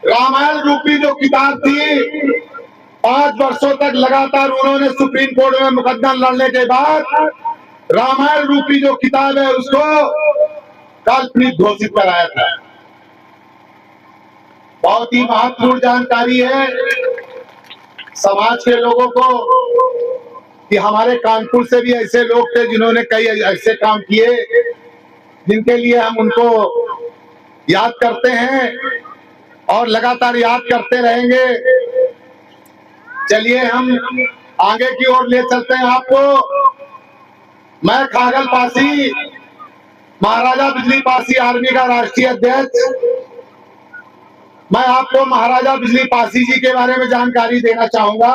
रामायण रूपी जो किताब थी, 5 वर्षों तक लगातार उन्होंने सुप्रीम कोर्ट में मुकदमा लड़ने के बाद रामायण रूपी जो किताब है उसको काल्पनिक घोषित कराया था। बहुत ही महत्वपूर्ण जानकारी है समाज के लोगों को कि हमारे कानपुर से भी ऐसे लोग थे जिन्होंने कई ऐसे काम किए जिनके लिए हम उनको याद करते हैं और लगातार याद करते रहेंगे। चलिए हम आगे की ओर ले चलते हैं आपको। मैं खागल पासी, महाराजा बिजली पासी आर्मी का राष्ट्रीय अध्यक्ष, मैं आपको महाराजा बिजली पासी जी के बारे में जानकारी देना चाहूंगा।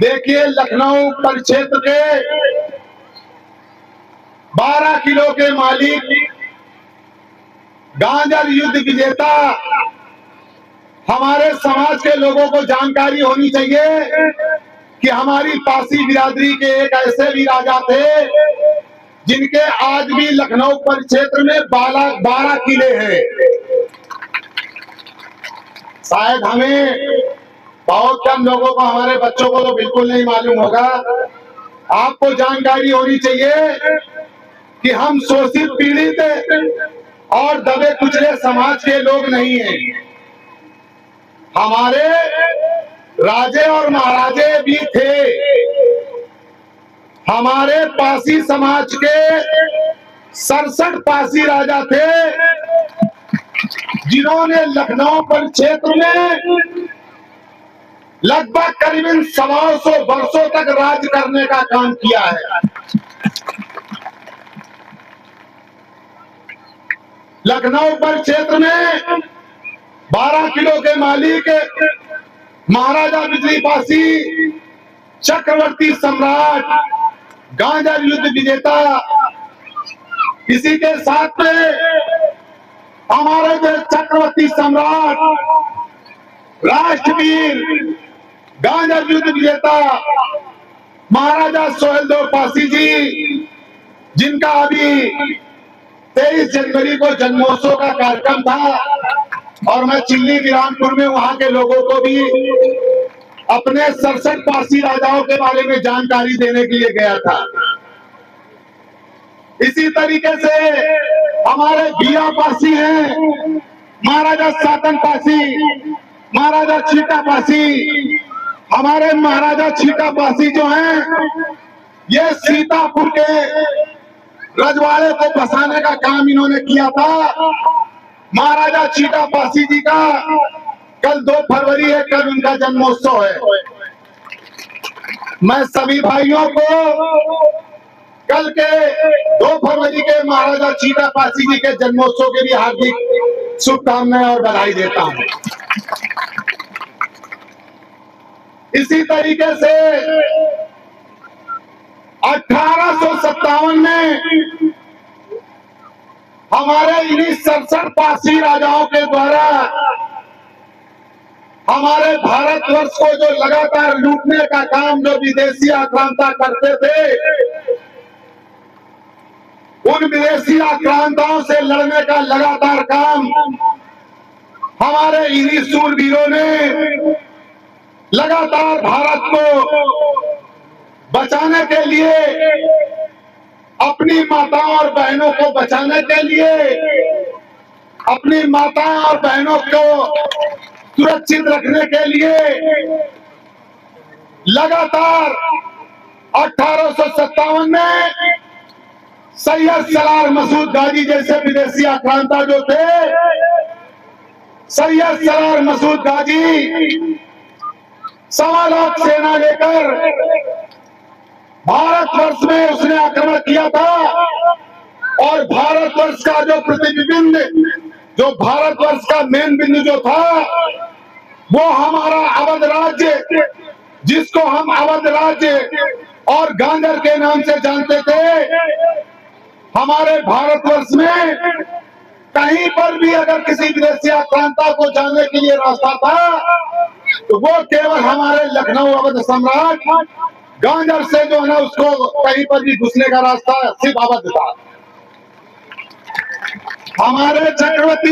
देखिए, लखनऊ परिक्षेत्र के 12 किलो के मालिक, गांजर युद्ध विजेता, हमारे समाज के लोगों को जानकारी होनी चाहिए कि हमारी पासी बिरादरी के एक ऐसे भी राजा थे जिनके आज भी लखनऊ परिक्षेत्र में 12 किले हैं। शायद हमें बहुत कम लोगों को, हमारे बच्चों को तो बिल्कुल नहीं मालूम होगा। आपको जानकारी होनी चाहिए कि हम शोषित, पीड़ित और दबे कुचले समाज के लोग नहीं हैं। हमारे राजे और महाराजे भी थे। हमारे पासी समाज के 67 पासी राजा थे जिन्होंने लखनऊ परिक्षेत्र में लगभग करीबन 125 वर्षों तक राज करने का काम किया है। लखनऊ परिक्षेत्र में 12 किलो के मालिक महाराजा बिजली पासी, चक्रवर्ती सम्राट, गांजर युद्ध विजेता, इसी के साथ में हमारे जो चक्रवर्ती सम्राट, राष्ट्रवीर, गांजर युद्ध विजेता महाराजा सोहेलदेव पासी जी, जिनका अभी 23 जनवरी को जन्मोत्सव का कार्यक्रम था और मैं चिल्ली बिरानपुर में वहां के लोगों को भी अपने 67 पासी राजाओं के बारे में जानकारी देने के लिए गया था। इसी तरीके से हमारे बीरा पासी हैं, महाराजा सातन पासी, महाराजा छीटा पासी। हमारे महाराजा छीटा पासी जो हैं, ये सीतापुर के रजवाड़े को बसाने का काम इन्होंने किया था। महाराजा छीटा पासी जी का कल 2 फरवरी है, कल उनका जन्मोत्सव है। मैं सभी भाइयों को कल के 2 फरवरी के महाराजा छीटा पासी जी के जन्मोत्सव के भी हार्दिक शुभकामनाएं और बधाई देता हूं। इसी तरीके से 1857 में हमारे इन्हीं 67 पासी राजाओं के द्वारा हमारे भारतवर्ष को जो लगातार लूटने का काम जो विदेशी आक्रांता करते थे, उन विदेशी आक्रांताओं से लड़ने का लगातार काम हमारे इन्हीं शूरवीरों ने लगातार भारत को बचाने के लिए, अपनी माताओं और बहनों को बचाने के लिए, अपनी माताओं और बहनों को सुरक्षित रखने के लिए लगातार 1857 में सैयद सलार मसूद गाजी जैसे विदेशी आक्रांता जो थे, सैयद सलार मसूद गाजी 1.25 लाख सेना लेकर भारतवर्ष में उसने आक्रमण किया था और भारतवर्ष का जो प्रतिबिंब, जो भारतवर्ष का मेन बिंदु जो था, वो हमारा अवध राज्य, जिसको हम अवध राज्य और गांजर के नाम से जानते थे। हमारे भारतवर्ष में कहीं पर भी अगर किसी विदेशी आक्रांता को जाने के लिए रास्ता था तो वो केवल हमारे लखनऊ अवध सम्राट गांजर से जो है ना, उसको कहीं पर भी घुसने का रास्ता सिर्फ अवध था। हमारे चक्रवर्ती